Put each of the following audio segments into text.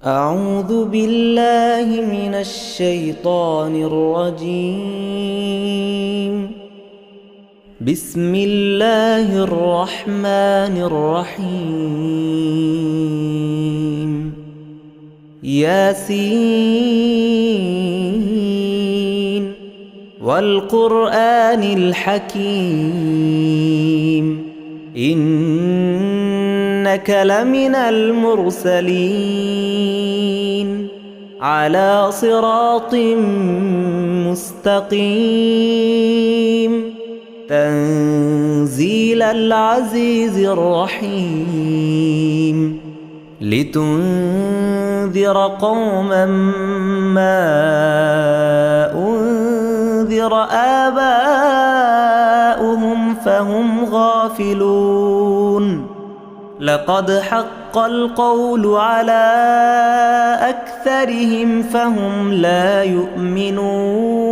أعوذ بالله من الشيطان الرجيم. بسم الله الرحمن الرحيم. ياسين والقرآن الحكيم إنك لمن المرسلين على صراط مستقيم تنزيل العزيز الرحيم لتنذر قوما ما أنذر آباؤهم فهم غافلون لقد حق القول على أكثرهم فهم لا يؤمنون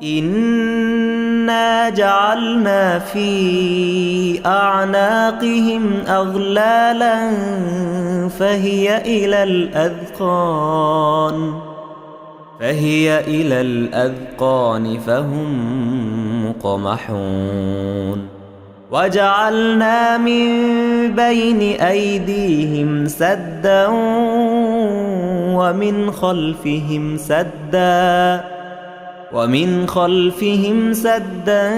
إنا جعلنا في أعناقهم أغلالا فهي إلى الأذقان فهم مقمحون وجعلنا من بين أيديهم سدا ومن خلفهم سدا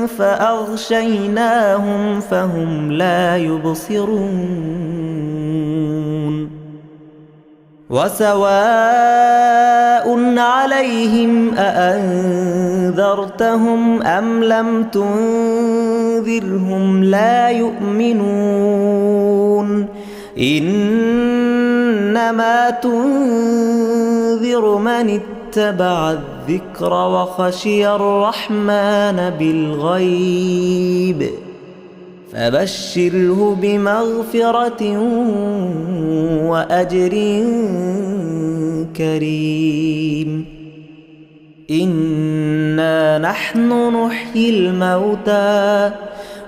فأغشيناهم فهم لا يبصرون وسواء عليهم أأنذرتهم أم لم تنذرهم لا يؤمنون إنما تنذر من اتبع الذكر وخشي الرحمن بالغيب فبشره بمغفرة وأجر كريم إنا نحن نحيي الموتى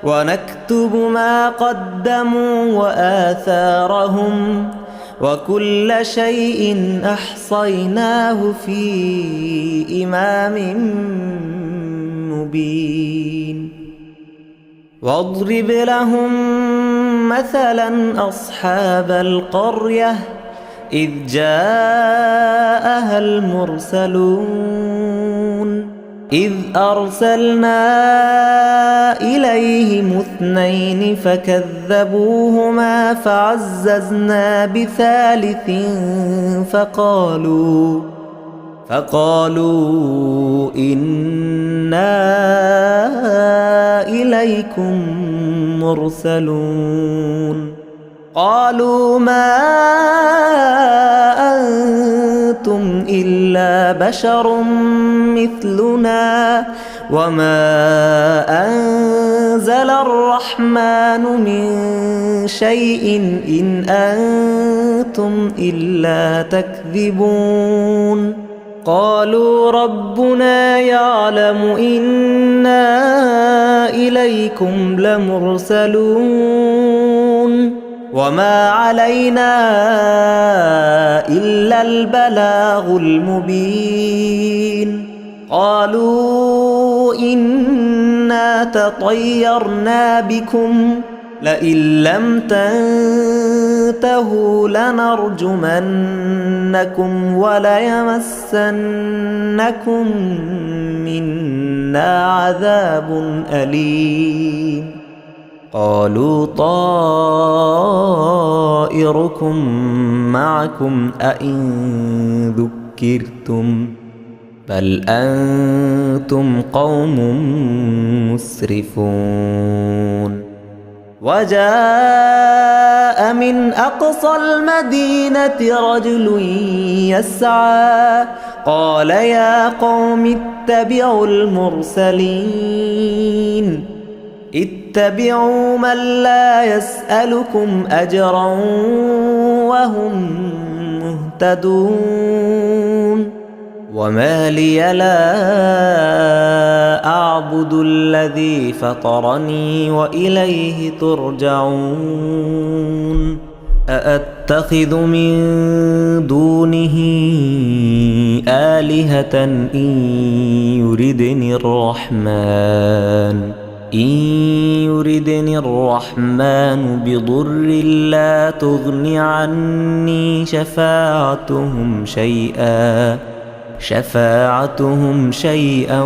ونكتب ما قدموا وآثارهم وكل شيء أحصيناه في إمام مبين واضرب لهم مثلا أصحاب القرية إذ جاءها المرسلون إذ أرسلنا إليهم 2 فكذبوهما فعززنا بثالث فقالوا إنا إليكم مرسلون قالوا ما أنتم إلا بشر مثلنا وما أنزل الرحمن من شيء إن أنتم إلا تكذبون قالوا ربنا يعلم إنا إليكم لمرسلون وما علينا إلا البلاغ المبين قالوا إنا تطيرنا بكم لئن لم تنتهوا لنرجمنكم وليمسنكم منا عذاب أليم قالوا طائركم معكم أئن ذكرتم بل أنتم قوم مسرفون وجاء من أقصى المدينة رجل يسعى قال يا قوم اتبعوا المرسلين اتبعوا من لا يسألكم أجرا وهم مهتدون وما لي لا أعبد الذي فطرني وإليه ترجعون أأتخذ من دونه آلهة إن يردني الرحمن بضر لا تغن عني شفاعتهم شيئا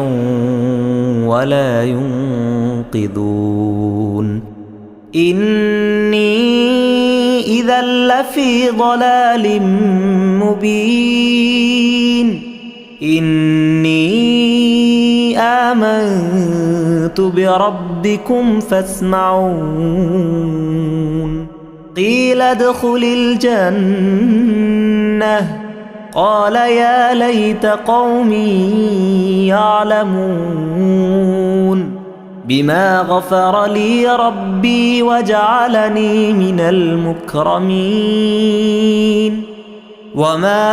ولا ينقذون إني إذا لفي ضلال مبين إني آمنت بربكم فاسمعون قيل ادخل الجنة قال يا ليت قومي يعلمون بما غفر لي ربي وجعلني من المكرمين وما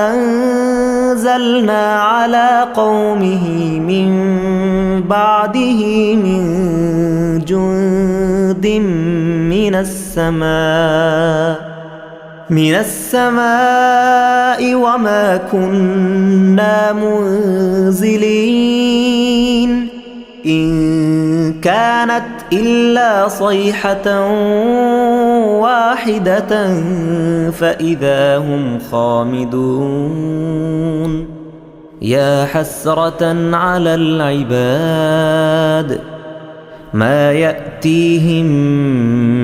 أنزلنا على قومه من بعده من جند من السماء وما كنا منزلين إن كانت إلا صيحة واحدة فإذا هم خامدون يا حسرة على العباد ما يأتيهم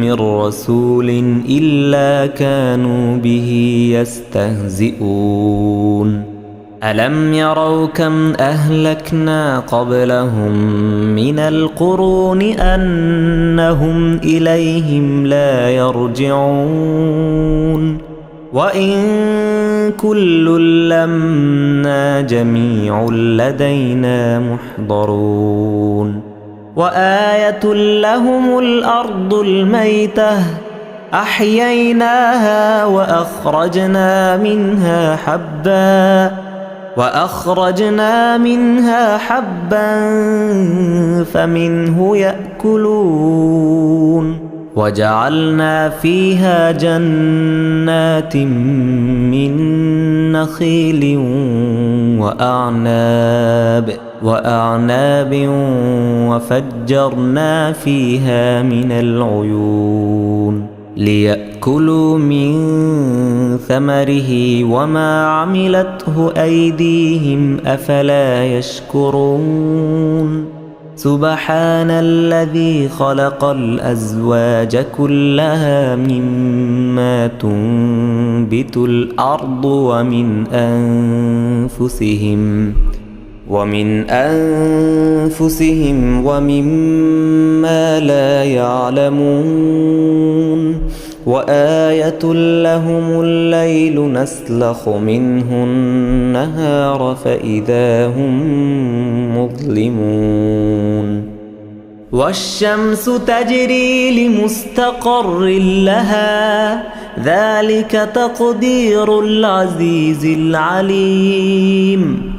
من رسول إلا كانوا به يستهزئون ألم يروا كم أهلكنا قبلهم من القرون أنهم إليهم لا يرجعون وإن كل لما جميع لدينا محضرون وآية لهم الأرض الميتة أحييناها وأخرجنا منها حبا فمنه يأكلون وجعلنا فيها جنات من نخيل وأعناب وفجرنا فيها من العيون ليأكلوا من ثمره وما عملته أيديهم أفلا يشكرون سبحان الذي خلق الأزواج كلها مما تنبت الأرض ومن أنفسهم ومما لا يعلمون وآية لهم الليل نسلخ منه النهار فإذا هم مظلمون والشمس تجري لمستقر لها ذلك تقدير العزيز العليم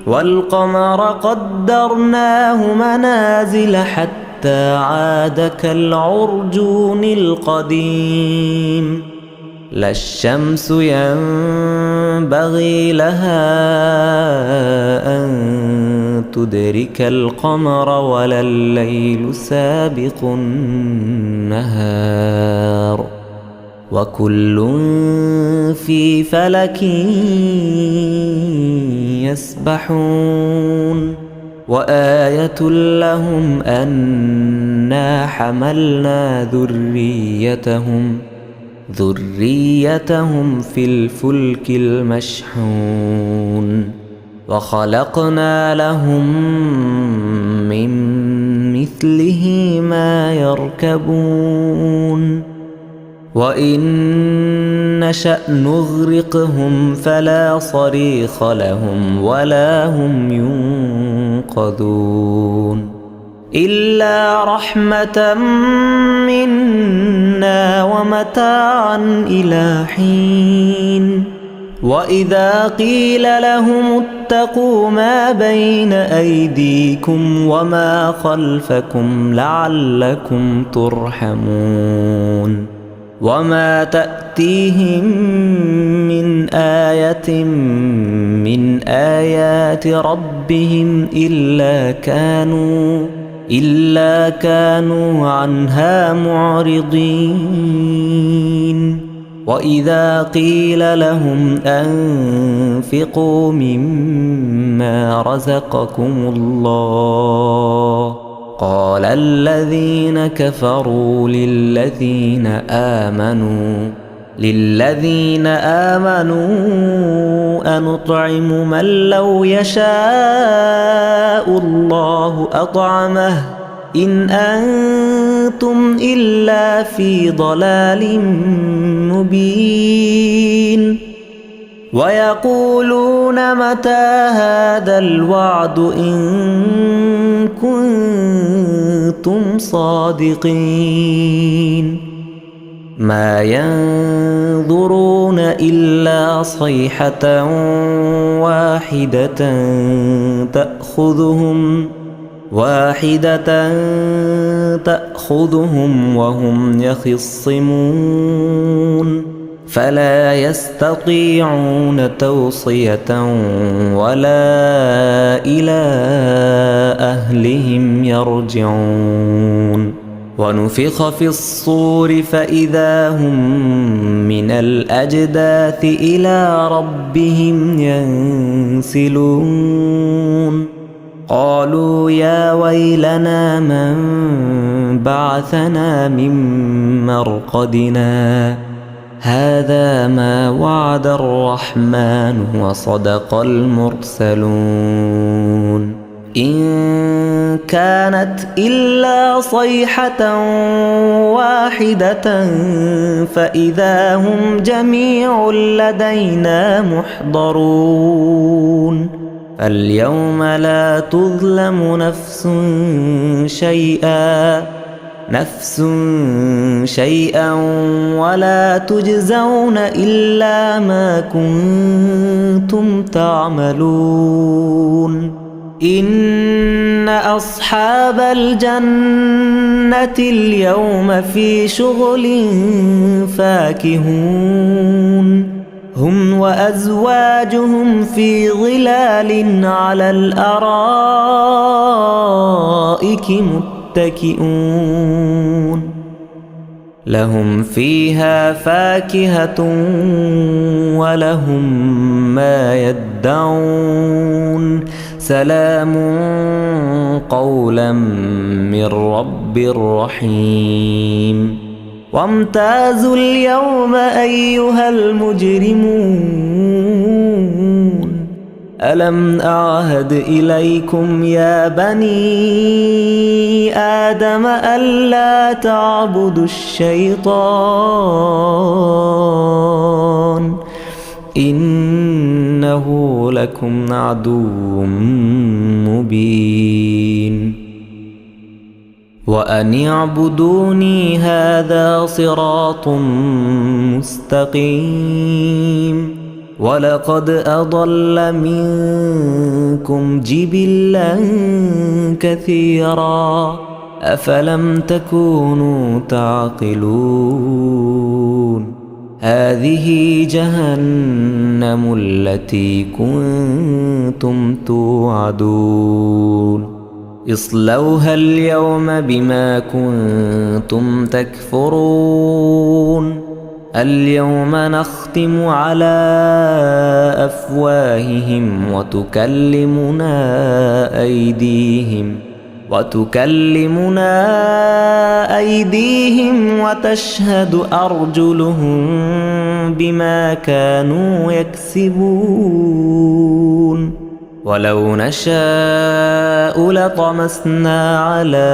والقمر قدرناه منازل حتى عاد كالعرجون القديم لا الشمس ينبغي لها أن تدرك القمر ولا الليل سابق النهار وكل في فلك يسبحون وآية لهم أنا حملنا ذريتهم في الفلك المشحون وخلقنا لهم من مثله ما يركبون وإن نشأ نغرقهم فلا صريخ لهم ولا هم ينقذون إلا رحمة منا ومتاعا إلى حين وإذا قيل لهم اتقوا ما بين أيديكم وما خلفكم لعلكم ترحمون وما تأتيهم من آية من آيات ربهم إلا كانوا عنها معرضين وإذا قيل لهم أنفقوا مما رزقكم الله قال الذين كفروا للذين آمنوا أنطعم من لو يشاء الله أطعمه إن أنتم إلا في ضلال مبين ويقولون متى هذا الوعد إن كنتم صادقين ما ينظرون إلا صيحة واحدة تأخذهم وهم يخصمون فلا يستطيعون توصية ولا إلى أهلهم يرجعون ونفخ في الصور فإذا هم من الأجداث إلى ربهم ينسلون قالوا يا ويلنا من بعثنا من مرقدنا هذا ما وعد الرحمن وصدق المرسلون إن كانت إلا صيحة واحدة فإذا هم جميع لدينا محضرون فاليوم لا تظلم نفس شيئا ولا تجزون إلا ما كنتم تعملون إن أصحاب الجنة اليوم في شغل فاكهون هم وأزواجهم في ظلال على الأرائك متكئون لهم فيها فاكهة ولهم ما يدعون سلام قولا من رب رحيم وامتازوا اليوم أيها المجرمون ألم أعهد إليكم يا بني آدم ألا تعبدوا الشيطان إنه لكم عدو مبين وأن اعبدوني هذا صراط مستقيم ولقد أضل منكم جبلا كثيرا أفلم تكونوا تعقلون هذه جهنم التي كنتم توعدون اصلوها اليوم بما كنتم تكفرون اليوم نختم على أفواههم وتكلمنا أيديهم وتشهد أرجلهم بما كانوا يكسبون ولو نشاء لطمسنا على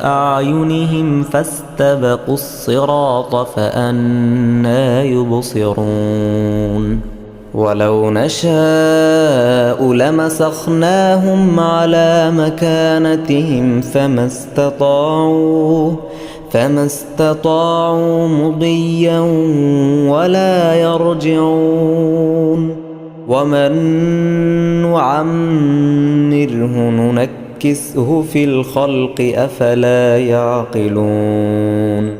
أعينهم فاستبقوا الصراط فأنى يبصرون ولو نشاء لمسخناهم على مكانتهم فما فما استطاعوا مضيا ولا يرجعون ومن نعمره ننكسه في الخلق أفلا يعقلون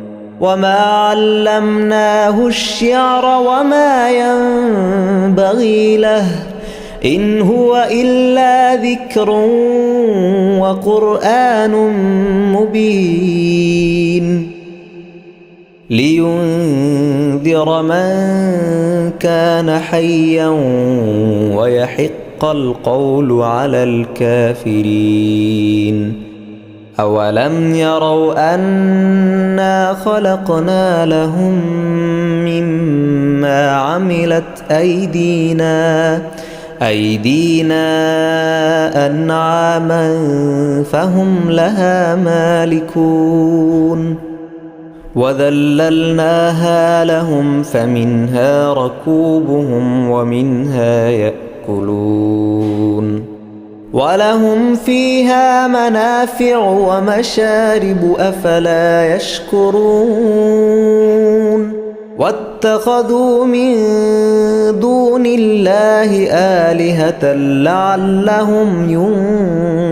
وما علمناه الشعر وما ينبغي له إن هو إلا ذكر وقرآن مبين لينذر من كان حيا ويحق القول على الكافرين أولم يروا أنا خلقنا لهم مما عملت أيدينا أنعاما فهم لها مالكون وذللناها لهم فمنها ركوبهم ومنها يأكلون ولهم فيها منافع ومشارب أفلا يشكرون واتخذوا من دون الله آلهة لعلهم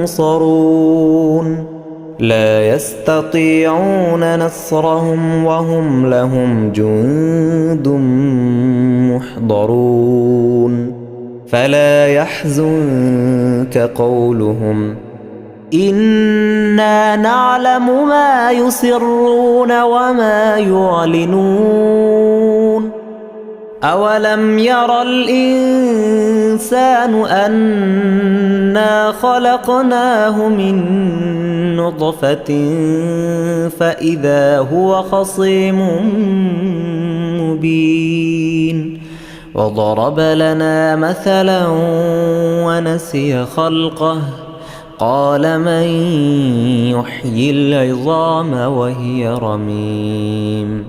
ينصرون لا يستطيعون نصرهم وهم لهم جند محضرون فلا يحزنك قولهم إنا نعلم ما يسرون وما يعلنون أولم ير الإنسان أنا خلقناه من نطفة فإذا هو خصيم مبين وضرب لنا مثلا ونسي خلقه قال من يحيي العظام وهي رميم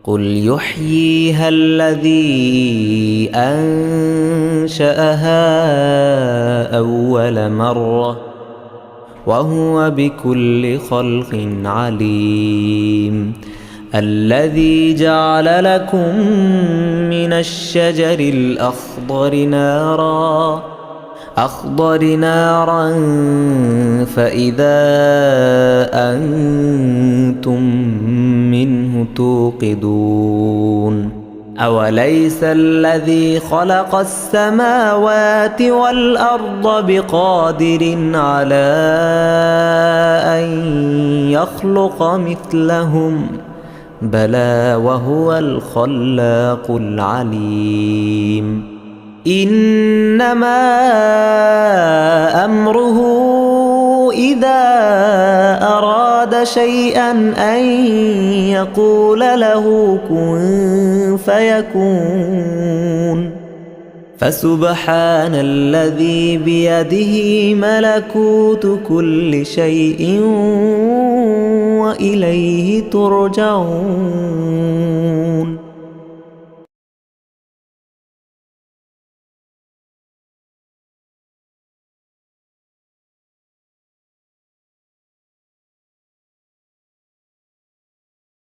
قل يحييها الذي أنشأها أول مرة وهو بكل خلق عليم الذي جعل لكم من الشجر الأخضر نارا فإذا أنتم منه توقدون أوليس الذي خلق السماوات والأرض بقادر على أن يخلق مثلهم بلى وهو الخلاق العليم إنما أمره إذا أراد شيئا أن يقول له كن فيكون فسبحان الذي بيده ملكوت كل شيء وإليه ترجعون